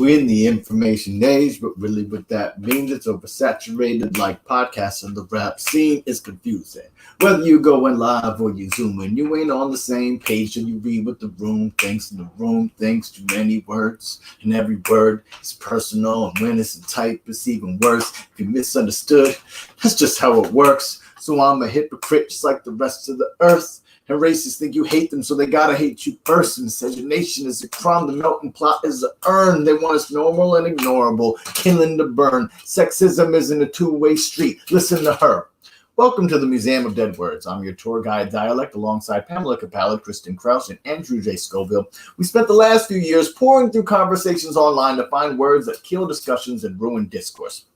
We're in the information age, but really what that means, it's oversaturated like podcasts, and the rap scene is confusing. Whether you going live or you zoom in, you ain't on the same page, and you read what the room thinks, and the room thinks too many words, and every word is personal, and when it's in type, it's even worse. If you misunderstood, that's just how it works. So I'm a hypocrite just like the rest of the earth. And racists think you hate them, so they gotta hate you first. Miscegenation is a crime, the melting pot is an urn. They want us normal and ignorable, killing to burn. Sexism isn't a two-way street. Listen to her. Welcome to the Museum of Dead Words. I'm your tour guide, Dyalekt, alongside Pamela Capalla, Kristen Krause, and Andrew J. Scoville. We spent the last few years pouring through conversations online to find words that kill discussions and ruin discourse.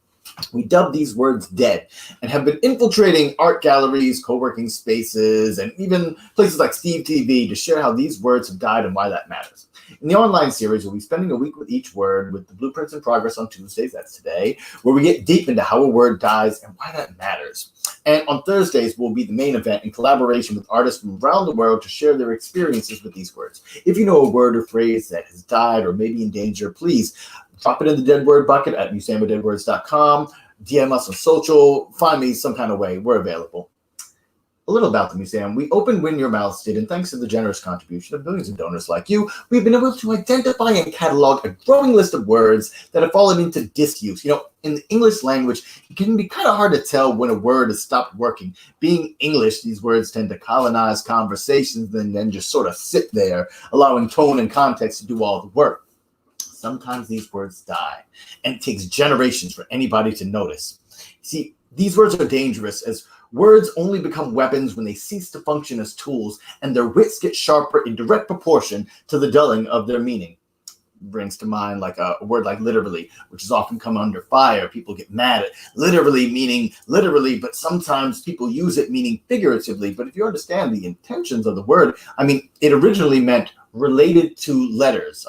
We dub these words dead and have been infiltrating art galleries, co-working spaces, and even places like Steve TV to share how these words have died and why that matters. In the online series, we'll be spending a week with each word with the Blueprints in Progress on Tuesdays, that's today, where we get deep into how a word dies and why that matters. And on Thursdays will be the main event in collaboration with artists from around the world to share their experiences with these words. If you know a word or phrase that has died or may be in danger, please drop it in the dead word bucket at museumofdeadwords.com. DM us on social. Find me some kind of way. We're available. A little about the museum. We opened when your mouths did, and thanks to the generous contribution of millions of donors like you, we've been able to identify and catalog a growing list of words that have fallen into disuse. You know, in the English language, it can be kind of hard to tell when a word has stopped working. Being English, these words tend to colonize conversations and then just sort of sit there, allowing tone and context to do all the work. Sometimes these words die, and it takes generations for anybody to notice. See, these words are dangerous, as words only become weapons when they cease to function as tools, and their wits get sharper in direct proportion to the dulling of their meaning. Brings to mind like a word like literally, which has often come under fire. People get mad at literally meaning literally, but sometimes people use it meaning figuratively. But if you understand the intentions of the word, I mean, it originally meant related to letters,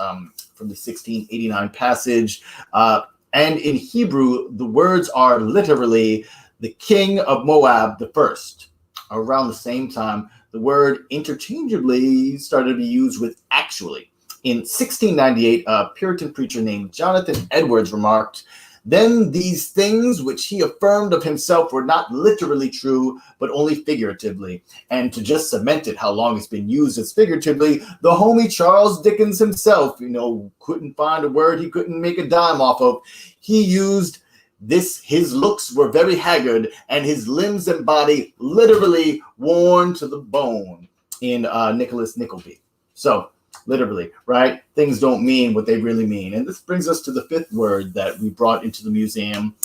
from the 1689 passage. And in Hebrew, the words are literally the king of Moab the first. Around the same time, the word interchangeably started to be used with actually. In 1698, a Puritan preacher named Jonathan Edwards remarked, "Then these things which he affirmed of himself were not literally true, but only figuratively." And to just cement it, how long it's been used as figuratively, the homie Charles Dickens himself, couldn't find a word he couldn't make a dime off of. He used this: his looks were very haggard, and his limbs and body literally worn to the bone, in Nicholas Nickleby. So, literally, right? Things don't mean what they really mean. And this brings us to the fifth word that we brought into the museum: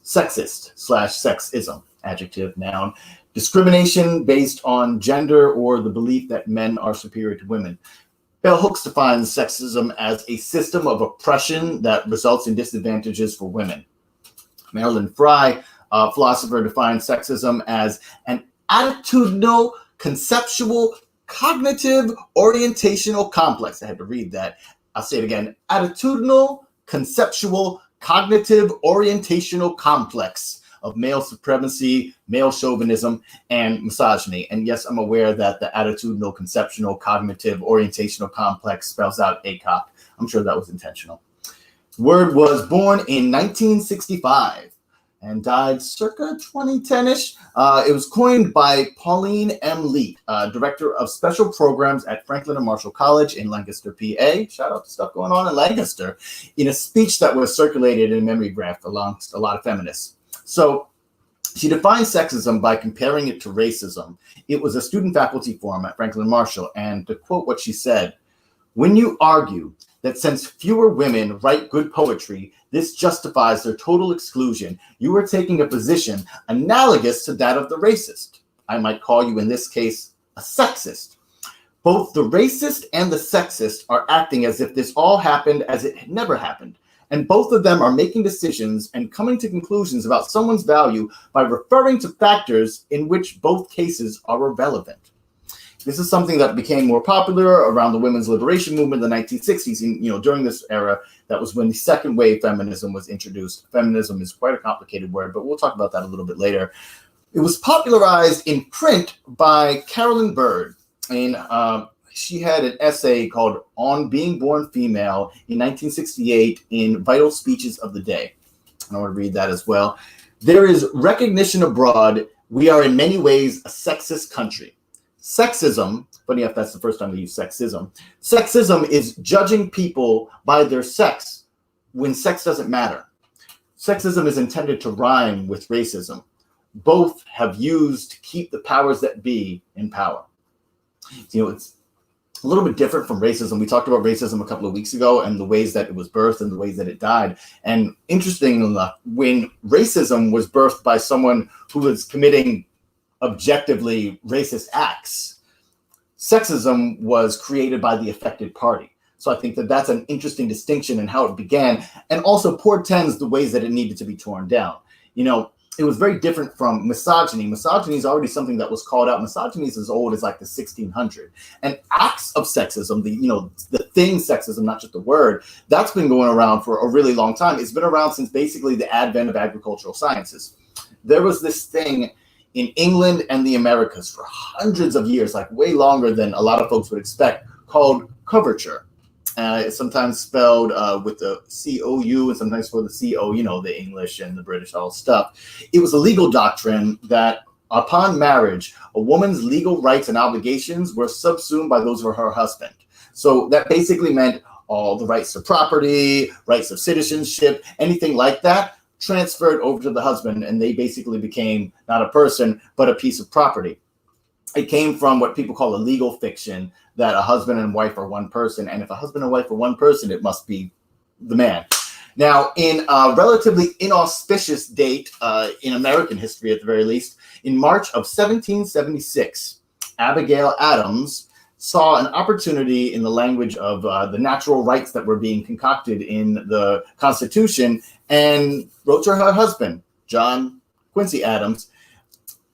sexist/sexism, adjective, noun. Discrimination based on gender or the belief that men are superior to women. Bell Hooks defines sexism as a system of oppression that results in disadvantages for women. Marilyn Frye, a philosopher, defines sexism as an attitudinal, conceptual, cognitive, orientational complex. I had to read that. I'll say it again. Attitudinal, conceptual, cognitive, orientational complex of male supremacy, male chauvinism, and misogyny. And yes, I'm aware that the attitudinal, conceptual, cognitive, orientational complex spells out ACOC. I'm sure that was intentional. The word was born in 1965 and died circa 2010-ish. It was coined by Pauline M. Leet, Director of Special Programs at Franklin and Marshall College in Lancaster, PA. Shout out to stuff going on in Lancaster. In a speech that was circulated in Memory Graph amongst a lot of feminists. So she defined sexism by comparing it to racism. It was a student faculty forum at Franklin and Marshall, and to quote what she said, "When you argue that since fewer women write good poetry, this justifies their total exclusion, you are taking a position analogous to that of the racist. I might call you in this case a sexist. Both the racist and the sexist are acting as if this all happened as it had never happened. And both of them are making decisions and coming to conclusions about someone's value by referring to factors in which both cases are irrelevant." This is something that became more popular around the women's liberation movement in the 1960s. And, during this era, that was when the second wave feminism was introduced. Feminism is quite a complicated word, but we'll talk about that a little bit later. It was popularized in print by Carolyn Bird in she had an essay called On Being Born Female in 1968 in Vital Speeches of the Day. I want to read that as well. There is recognition abroad. We are in many ways a sexist country. Sexism, funny enough, that's the first time we use sexism. Sexism is judging people by their sex when sex doesn't matter. Sexism is intended to rhyme with racism. Both have used to keep the powers that be in power. You know, it's a little bit different from racism. We talked about racism a couple of weeks ago and the ways that it was birthed and the ways that it died. And interesting enough, when racism was birthed by someone who was committing objectively racist acts, sexism was created by the affected party. So I think that that's an interesting distinction in how it began, and also portends the ways that it needed to be torn down. You know, it was very different from misogyny. Misogyny is already something that was called out. Misogyny is as old as like the 1600s. And acts of sexism, the thing sexism, not just the word, that's been going around for a really long time. It's been around since basically the advent of agricultural sciences. There was this thing in England and the Americas for hundreds of years, like way longer than a lot of folks would expect, called coverture. It's sometimes spelled with the C-O-U and sometimes for the C-O, the English and the British, all stuff. It was a legal doctrine that upon marriage, a woman's legal rights and obligations were subsumed by those of her husband. So that basically meant all the rights to property, rights of citizenship, anything like that transferred over to the husband, and they basically became not a person, but a piece of property. It came from what people call a legal fiction, that a husband and wife are one person. And if a husband and wife are one person, it must be the man. Now, in a relatively inauspicious date in American history, at the very least, in March of 1776, Abigail Adams saw an opportunity in the language of the natural rights that were being concocted in the Constitution and wrote to her husband, John Quincy Adams,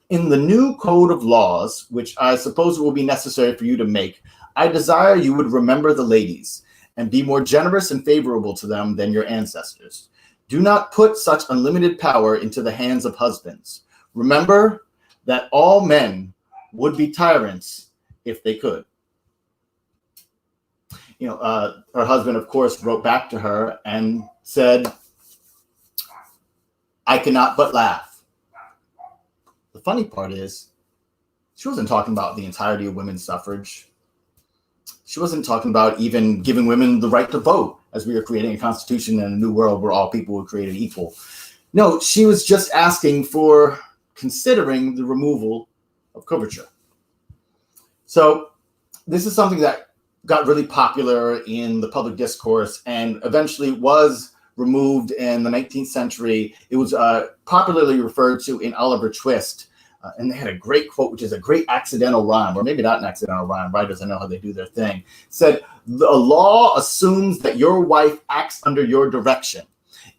in the new code of laws, which I suppose will be necessary for you to make, I desire you would remember the ladies and be more generous and favorable to them than your ancestors. Do not put such unlimited power into the hands of husbands. Remember that all men would be tyrants if they could. Her husband, of course, wrote back to her and said, I cannot but laugh. The funny part is, she wasn't talking about the entirety of women's suffrage. She wasn't talking about even giving women the right to vote, as we were creating a constitution in a new world where all people were created equal. No, she was just asking for considering the removal of coverture. So this is something that got really popular in the public discourse and eventually was removed in the 19th century. It was popularly referred to in Oliver Twist. And they had a great quote, which is a great accidental rhyme, or maybe not an accidental rhyme. Writers, I know how they do their thing. It said, the law assumes that your wife acts under your direction.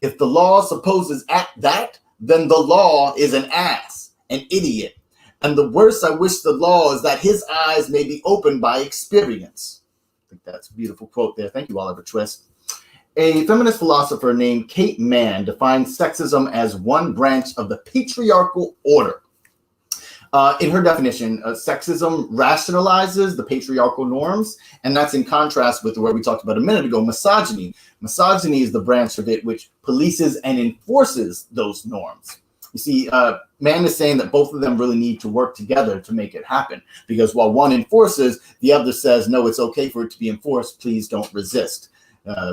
If the law supposes that, then the law is an ass, an idiot. And the worse I wish the law is that his eyes may be opened by experience. I think that's a beautiful quote there. Thank you, Oliver Twist. A feminist philosopher named Kate Mann defines sexism as one branch of the patriarchal order. In her definition, sexism rationalizes the patriarchal norms, and that's in contrast with where we talked about a minute ago, misogyny. Misogyny is the branch of it which polices and enforces those norms. You see, Mann is saying that both of them really need to work together to make it happen, because while one enforces, the other says, no, it's okay for it to be enforced, please don't resist.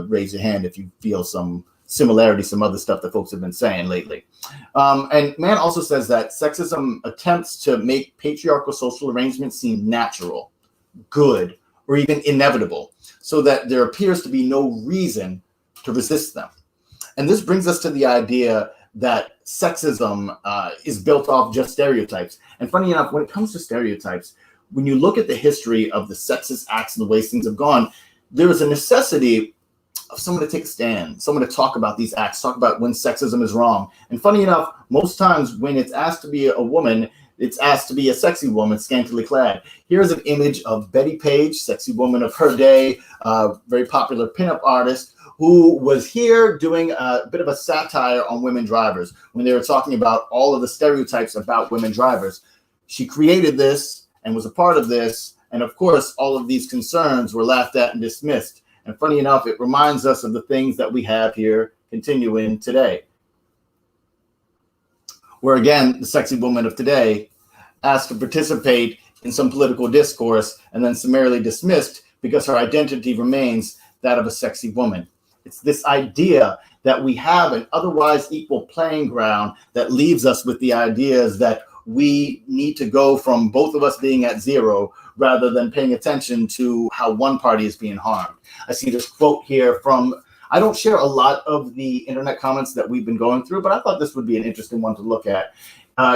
Raise your hand if you feel some similarity, some other stuff that folks have been saying lately. And Mann also says that sexism attempts to make patriarchal social arrangements seem natural, good, or even inevitable, so that there appears to be no reason to resist them. And this brings us to the idea that sexism is built off just stereotypes. And funny enough, when it comes to stereotypes, when you look at the history of the sexist acts and the ways things have gone, there is a necessity of someone to take a stand, someone to talk about these acts, talk about when sexism is wrong. And funny enough, most times when it's asked to be a woman, it's asked to be a sexy woman, scantily clad. Here's an image of Betty Page, sexy woman of her day, very popular pinup artist, who was here doing a bit of a satire on women drivers when they were talking about all of the stereotypes about women drivers. She created this and was a part of this And of course, all of these concerns were laughed at and dismissed. And funny enough, it reminds us of the things that we have here continuing today, where again, the sexy woman of today asked to participate in some political discourse and then summarily dismissed because her identity remains that of a sexy woman. It's this idea that we have an otherwise equal playing ground that leaves us with the ideas that we need to go from both of us being at zero rather than paying attention to how one party is being harmed. I see this quote here from, I don't share a lot of the internet comments that we've been going through, but I thought this would be an interesting one to look at.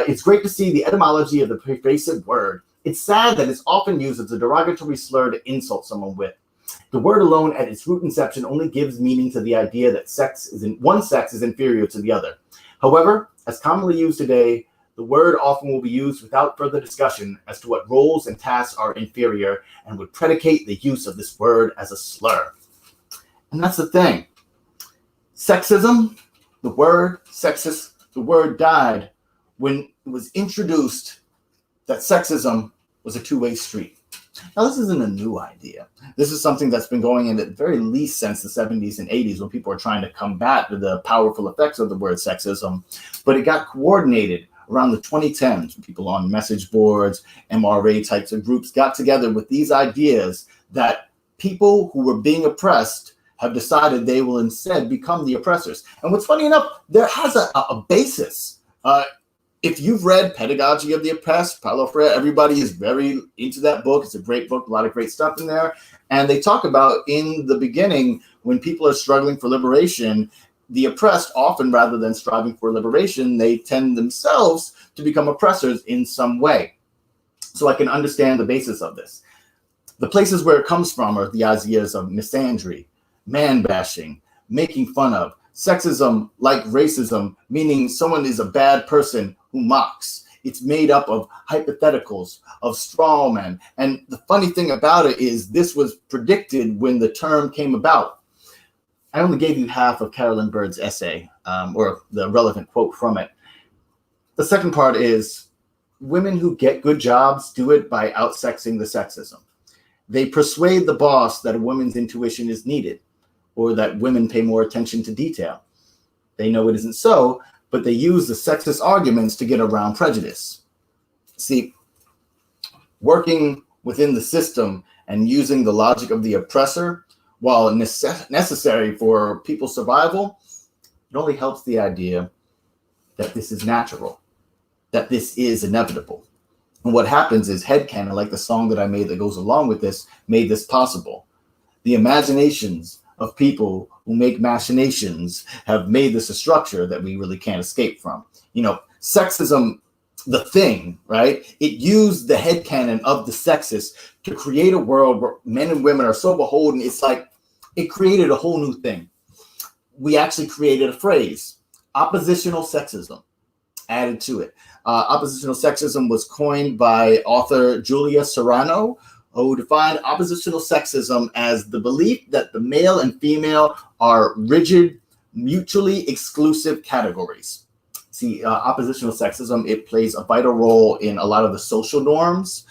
It's great to see the etymology of the pervasive word. It's sad that it's often used as a derogatory slur to insult someone with. The word alone at its root inception only gives meaning to the idea that one sex is inferior to the other. However, as commonly used today, the word often will be used without further discussion as to what roles and tasks are inferior and would predicate the use of this word as a slur. And that's the thing. Sexism, the word sexist, the word died when it was introduced that sexism was a two-way street. Now, this isn't a new idea. This is something that's been going in at the very least since the 70s and 80s when people are trying to combat the powerful effects of the word sexism. But it got coordinated around the 2010s. People on message boards, MRA types of groups got together with these ideas that people who were being oppressed have decided they will instead become the oppressors. And what's funny enough, there has a basis. If you've read Pedagogy of the Oppressed, Paulo Freire, everybody is very into that book. It's a great book, a lot of great stuff in there. And they talk about in the beginning, when people are struggling for liberation, the oppressed often, rather than striving for liberation, they tend themselves to become oppressors in some way. So I can understand the basis of this. The places where it comes from are the ideas of misandry, man-bashing, making fun of, sexism like racism, meaning someone is a bad person who mocks. It's made up of hypotheticals, of straw men. And the funny thing about it is this was predicted when the term came about. I only gave you half of Carolyn Bird's essay, or the relevant quote from it. The second part is, women who get good jobs do it by outsexing the sexism. They persuade the boss that a woman's intuition is needed, or that women pay more attention to detail. They know it isn't so, but they use the sexist arguments to get around prejudice. See, working within the system and using the logic of the oppressor, while necessary for people's survival, it only helps the idea that this is natural, that this is inevitable. And what happens is headcanon, like the song that I made that goes along with this, made this possible. The imaginations of people who make machinations have made this a structure that we really can't escape from. You know, sexism, the thing, right? It used the headcanon of the sexist to create a world where men and women are so beholden. It's like it created a whole new thing. We actually created a phrase, oppositional sexism, added to it. Oppositional sexism was coined by author Julia Serrano, who defined oppositional sexism as the belief that the male and female are rigid, mutually exclusive categories. See, oppositional sexism, it plays a vital role in a lot of the social norms,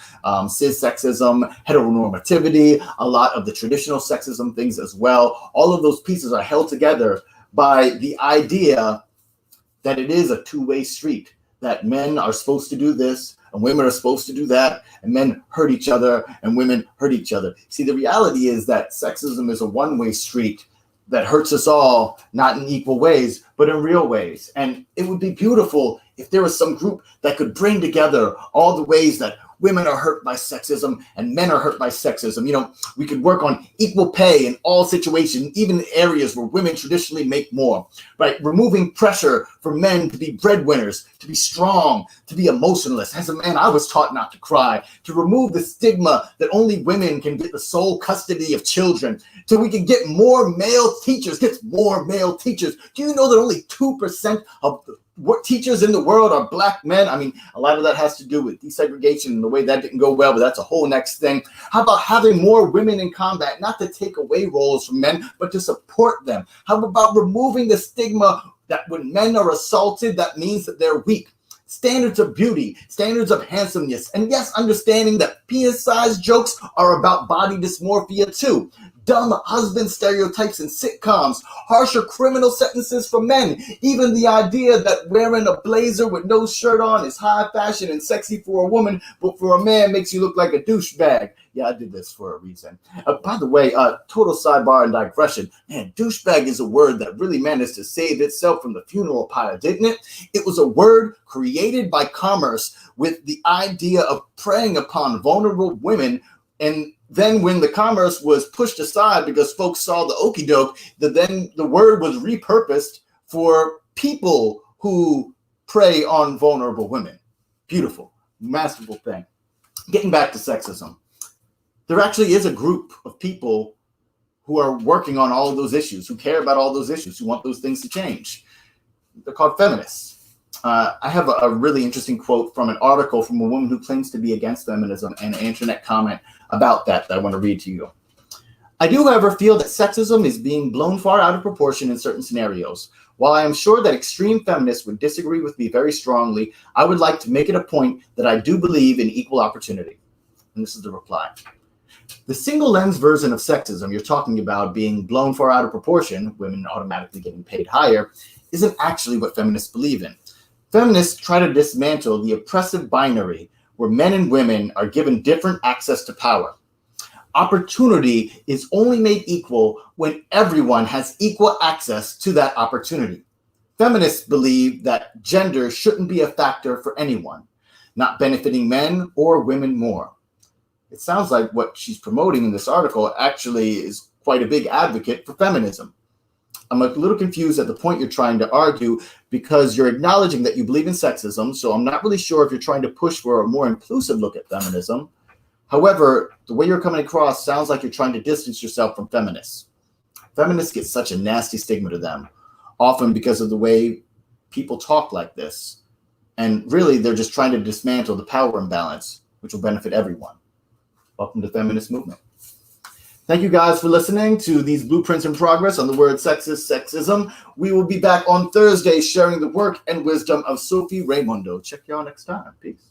cis sexism, heteronormativity, a lot of the traditional sexism things as well. All of those pieces are held together by the idea that it is a two-way street, that men are supposed to do this and women are supposed to do that, and men hurt each other and women hurt each other. See, the reality is that sexism is a one-way street that hurts us all, not in equal ways, but in real ways. And it would be beautiful if there was some group that could bring together all the ways that women are hurt by sexism and men are hurt by sexism. You know, we could work on equal pay in all situations, even in areas where women traditionally make more, right? Removing pressure for men to be breadwinners, to be strong, to be emotionless. As a man, I was taught not to cry, to remove the stigma that only women can get the sole custody of children, so we can get more male teachers, Do you know that only 2% of the teachers in the world are black men? I mean, a lot of that has to do with desegregation and the way that didn't go well, but that's a whole next thing. How about having more women in combat, not to take away roles from men, but to support them? How about removing the stigma that when men are assaulted, that means that they're weak? Standards of beauty, standards of handsomeness, and yes, understanding that penis-sized jokes are about body dysmorphia too. Dumb husband stereotypes in sitcoms, harsher criminal sentences for men, even the idea that wearing a blazer with no shirt on is high fashion and sexy for a woman, but for a man makes you look like a douchebag. Yeah, I did this for a reason. By the way, total sidebar and digression. Man, douchebag is a word that really managed to save itself from the funeral pyre, didn't it? It was a word created by commerce with the idea of preying upon vulnerable women, and then when the commerce was pushed aside because folks saw the okie doke, then the word was repurposed for people who prey on vulnerable women. Beautiful, masterful thing. Getting back to sexism. There actually is a group of people who are working on all of those issues, who care about all those issues, who want those things to change. They're called feminists. I have a really interesting quote from an article from a woman who claims to be against feminism and an internet comment about that I want to read to you. I do, however, feel that sexism is being blown far out of proportion in certain scenarios. While I am sure that extreme feminists would disagree with me very strongly, I would like to make it a point that I do believe in equal opportunity. And this is the reply. The single lens version of sexism you're talking about being blown far out of proportion, women automatically getting paid higher, isn't actually what feminists believe in. Feminists try to dismantle the oppressive binary where men and women are given different access to power. Opportunity is only made equal when everyone has equal access to that opportunity. Feminists believe that gender shouldn't be a factor for anyone, not benefiting men or women more. It sounds like what she's promoting in this article actually is quite a big advocate for feminism. I'm a little confused at the point you're trying to argue because you're acknowledging that you believe in sexism, so I'm not really sure if you're trying to push for a more inclusive look at feminism. However, the way you're coming across sounds like you're trying to distance yourself from feminists. Feminists get such a nasty stigma to them, often because of the way people talk like this. And really, they're just trying to dismantle the power imbalance, which will benefit everyone. Welcome to the feminist movement. Thank you guys for listening to these blueprints in progress on the word sexist, sexism. We will be back on Thursday sharing the work and wisdom of Sophie Raymondo. Check y'all next time. Peace.